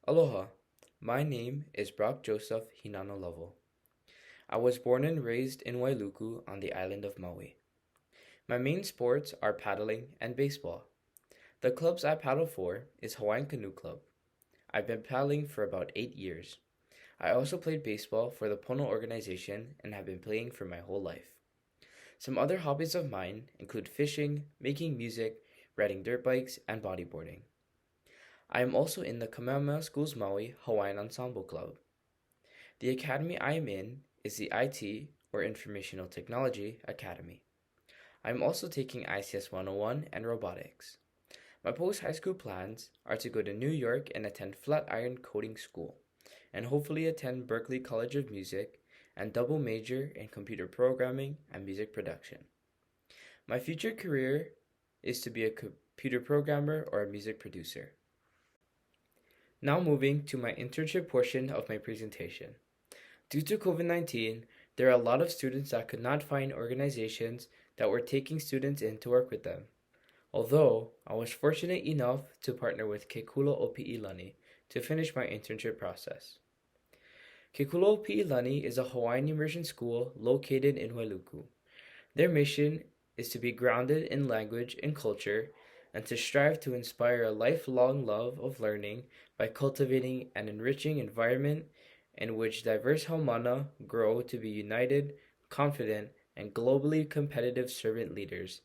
Aloha, my name is Brock Joseph Hinano Lovell. I was born and raised in Wailuku on the island of Maui. My main sports are paddling and baseball. The clubs I paddle for is Hawaiian Canoe Club. I've been paddling for about 8 years. I also played baseball for the Pono organization and have been playing for my whole life. Some other hobbies of mine include fishing, making music, riding dirt bikes, and bodyboarding. I am also in the Kamehameha Schools Maui Hawaiian Ensemble Club. The academy I am in is the IT, or Informational Technology, Academy. I am also taking ICS 101 and robotics. My post-high school plans are to go to New York and attend Flatiron Coding School, and hopefully attend Berklee College of Music and double major in computer programming and music production. My future career is to be a computer programmer or a music producer. Now moving to my internship portion of my presentation. Due to COVID-19, there are a lot of students that could not find organizations that were taking students in to work with them. Although, I was fortunate enough to partner with Ke Kula o Pi'ilani to finish my internship process. Ke Kula o Pi'ilani is a Hawaiian immersion school located in Wailuku. Their mission is to be grounded in language and culture and to strive to inspire a lifelong love of learning by cultivating an enriching environment in which diverse haumana grow to be united, confident, and globally competitive servant leaders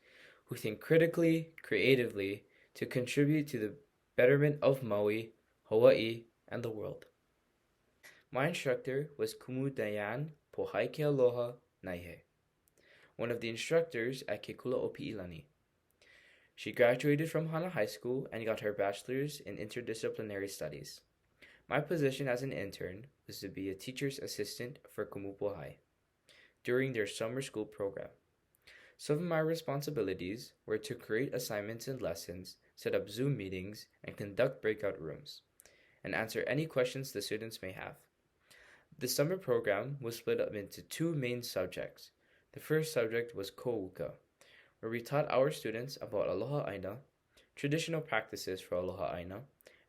who think critically, creatively, to contribute to the betterment of Maui, Hawaii, and the world. My instructor was Kumu Dayan Pohaike Aloha Naihe, one of the instructors at Ke Kula o Pi'ilani. She graduated from Hana High School and got her bachelor's in interdisciplinary studies. My position as an intern was to be a teacher's assistant for Kumupuhai during their summer school program. Some of my responsibilities were to create assignments and lessons, set up Zoom meetings, and conduct breakout rooms, and answer any questions the students may have. The summer program was split up into two main subjects. The first subject was Ko'uka, where we taught our students about Aloha Aina, traditional practices for Aloha Aina,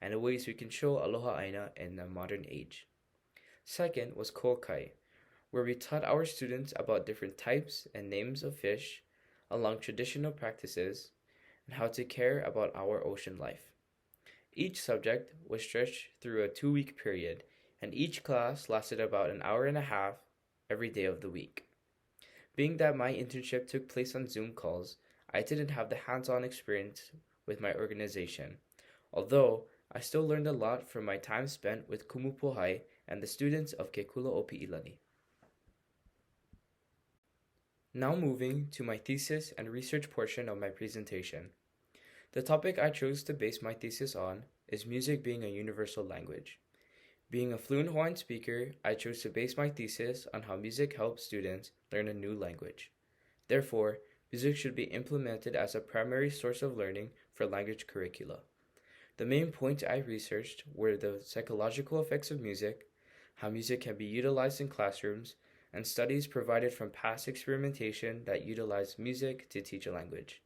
and the ways we can show Aloha Aina in the modern age. Second was Ko'kai, where we taught our students about different types and names of fish, along traditional practices, and how to care about our ocean life. Each subject was stretched through a 2-week period, and each class lasted about an hour and a half every day of the week. Being that my internship took place on Zoom calls, I didn't have the hands-on experience with my organization, although I still learned a lot from my time spent with Kumupuhai and the students of Ke Kula o Pi'ilani. Now moving to my thesis and research portion of my presentation. The topic I chose to base my thesis on is music being a universal language. Being a fluent Hawaiian speaker, I chose to base my thesis on how music helps students learn a new language. Therefore, music should be implemented as a primary source of learning for language curricula. The main points I researched were the psychological effects of music, how music can be utilized in classrooms, and studies provided from past experimentation that utilized music to teach a language.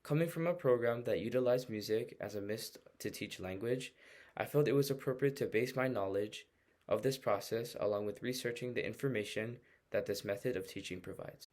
Coming from a program that utilized music as a means to teach language, I felt it was appropriate to base my knowledge of this process along with researching the information that this method of teaching provides.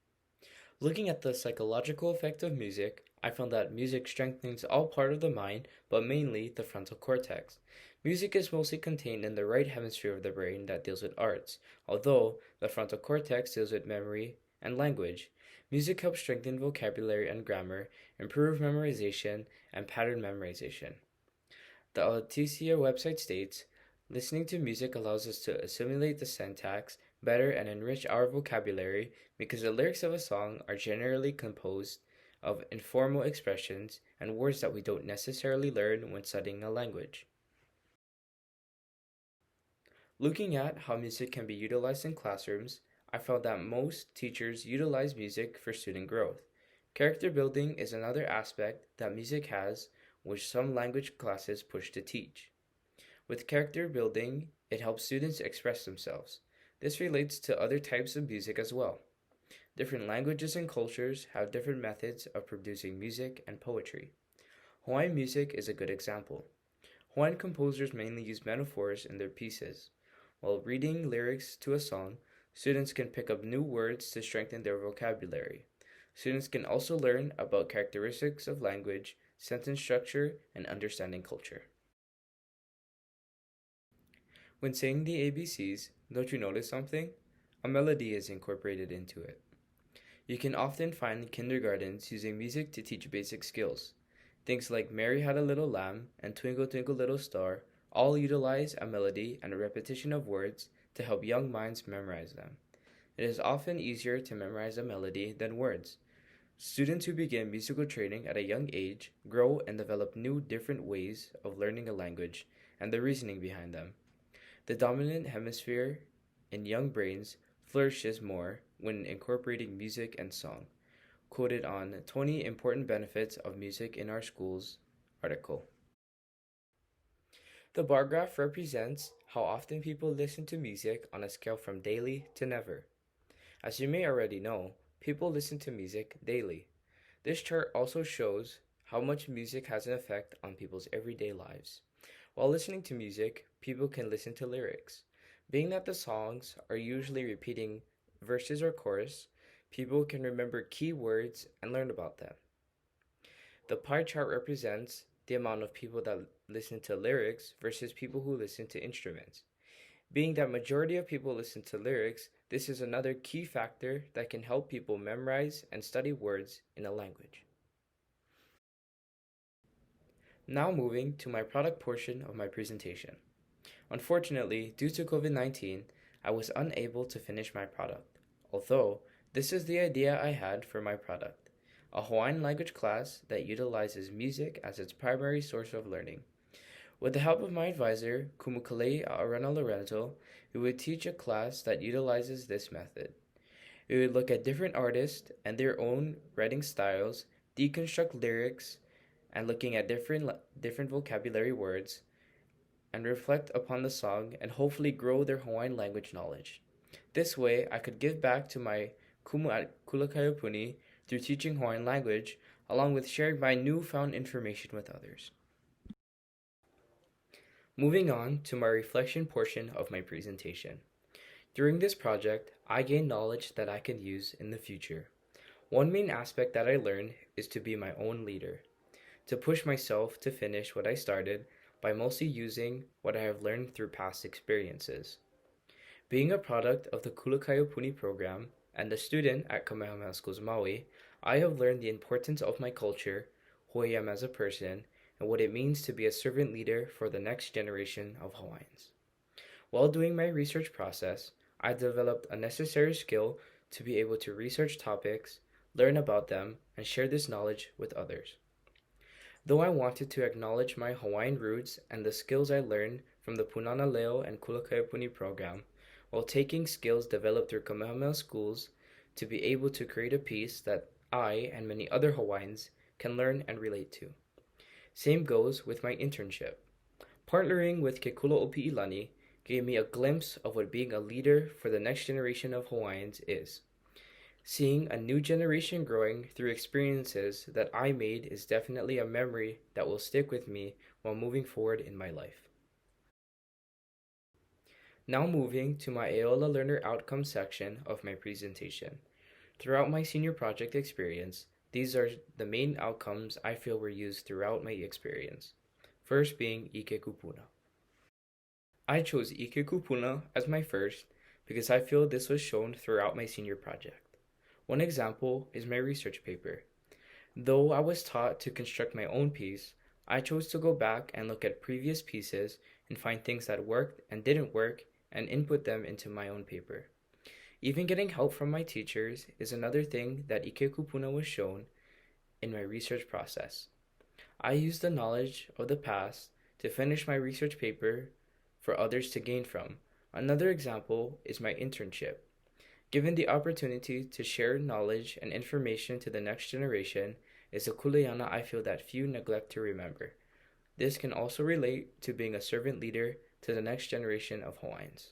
Looking at the psychological effect of music, I found that music strengthens all part of the mind, but mainly the frontal cortex. Music is mostly contained in the right hemisphere of the brain that deals with arts, although the frontal cortex deals with memory and language. Music helps strengthen vocabulary and grammar, improve memorization, and pattern memorization. The Alticia website states, listening to music allows us to assimilate the syntax better and enrich our vocabulary because the lyrics of a song are generally composed of informal expressions and words that we don't necessarily learn when studying a language. Looking at how music can be utilized in classrooms, I found that most teachers utilize music for student growth. Character building is another aspect that music has, which some language classes push to teach. With character building, it helps students express themselves. This relates to other types of music as well. Different languages and cultures have different methods of producing music and poetry. Hawaiian music is a good example. Hawaiian composers mainly use metaphors in their pieces. While reading lyrics to a song, students can pick up new words to strengthen their vocabulary. Students can also learn about characteristics of language, sentence structure, and understanding culture. When saying the ABCs, don't you notice something? A melody is incorporated into it. You can often find kindergartens using music to teach basic skills. Things like Mary Had a Little Lamb and Twinkle Twinkle Little Star all utilize a melody and a repetition of words to help young minds memorize them. It is often easier to memorize a melody than words. Students who begin musical training at a young age grow and develop new, different ways of learning a language and the reasoning behind them. The dominant hemisphere in young brains flourishes more when incorporating music and song. Quoted on 20 Important Benefits of Music in Our Schools article. The bar graph represents how often people listen to music on a scale from daily to never. As you may already know, people listen to music daily. This chart also shows how much music has an effect on people's everyday lives. While listening to music, people can listen to lyrics. Being that the songs are usually repeating verses or chorus, people can remember key words and learn about them. The pie chart represents the amount of people that listen to lyrics versus people who listen to instruments. Being that majority of people listen to lyrics, this is another key factor that can help people memorize and study words in a language. Now moving to my product portion of my presentation. Unfortunately, due to COVID-19, I was unable to finish my product, although this is the idea I had for my product, a Hawaiian language class that utilizes music as its primary source of learning. With the help of my advisor, Melokia A, we would teach a class that utilizes this method. We would look at different artists and their own writing styles, deconstruct lyrics, and looking at different vocabulary words, and reflect upon the song and hopefully grow their Hawaiian language knowledge. This way, I could give back to my kumu at Kulakaiopuni through teaching Hawaiian language, along with sharing my newfound information with others. Moving on to my reflection portion of my presentation. During this project, I gained knowledge that I can use in the future. One main aspect that I learned is to be my own leader, to push myself to finish what I started by mostly using what I have learned through past experiences. Being a product of the Kulakaiopuni program and a student at Kamehameha Schools Maui, I have learned the importance of my culture, who I am as a person, and what it means to be a servant leader for the next generation of Hawaiians. While doing my research process, I developed a necessary skill to be able to research topics, learn about them, and share this knowledge with others. Though I wanted to acknowledge my Hawaiian roots and the skills I learned from the Punana Leo and Kulakaiopuni program, while taking skills developed through Kamehameha Schools to be able to create a piece that I and many other Hawaiians can learn and relate to. Same goes with my internship. Partnering with Ke Kula Opi'ilani gave me a glimpse of what being a leader for the next generation of Hawaiians is. Seeing a new generation growing through experiences that I made is definitely a memory that will stick with me while moving forward in my life. Now moving to my Aola Learner Outcomes section of my presentation. Throughout my senior project experience, these are the main outcomes I feel were used throughout my experience. First being Ike Kupuna. I chose Ike Kupuna as my first because I feel this was shown throughout my senior project. One example is my research paper. Though I was taught to construct my own piece, I chose to go back and look at previous pieces and find things that worked and didn't work and input them into my own paper. Even getting help from my teachers is another thing that Ike Kupuna was shown in my research process. I used the knowledge of the past to finish my research paper for others to gain from. Another example is my internship. Given the opportunity to share knowledge and information to the next generation is a kuleana I feel that few neglect to remember. This can also relate to being a servant leader to the next generation of Hawaiians.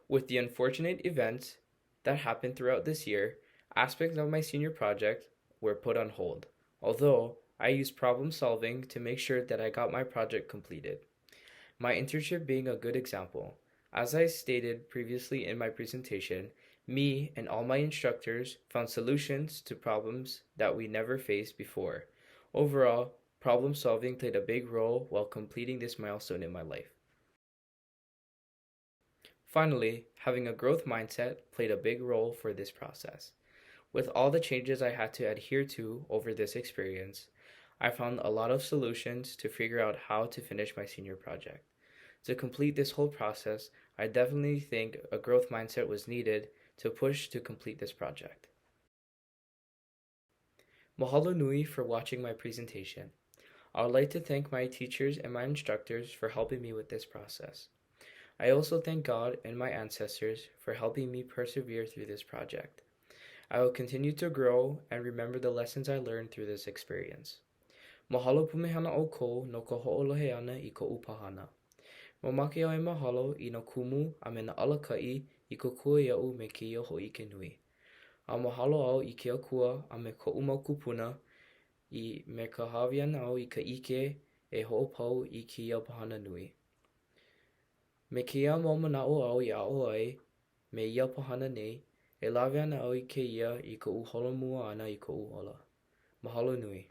With the unfortunate events that happened throughout this year, aspects of my senior project were put on hold, although I used problem solving to make sure that I got my project completed. My internship being a good example. As I stated previously in my presentation, me and all my instructors found solutions to problems that we never faced before. Overall, problem solving played a big role while completing this milestone in my life. Finally, having a growth mindset played a big role for this process. With all the changes I had to adhere to over this experience, I found a lot of solutions to figure out how to finish my senior project. To complete this whole process, I definitely think a growth mindset was needed to push to complete this project. Mahalo nui for watching my presentation. I would like to thank my teachers and my instructors for helping me with this process. I also thank God and my ancestors for helping me persevere through this project. I will continue to grow and remember the lessons I learned through this experience. Mahalo pumehana o ko no ka ho'olohe ana I ko upahana. Mamake au e mahalo I no kumu a me na alakai I ko kua ia'u me ke ia ho'ike nui. A mahalo au I ke akua a me ko umau kupuna I me ka hawiana au I ka ike e ho'opau I ke ia pahana nui. Me ke ia mau mana'o au I a'o ai me ia pahana nei, e lawe ana au I ke ia I ka uholomua ana I ka uhola. Mahalo nui.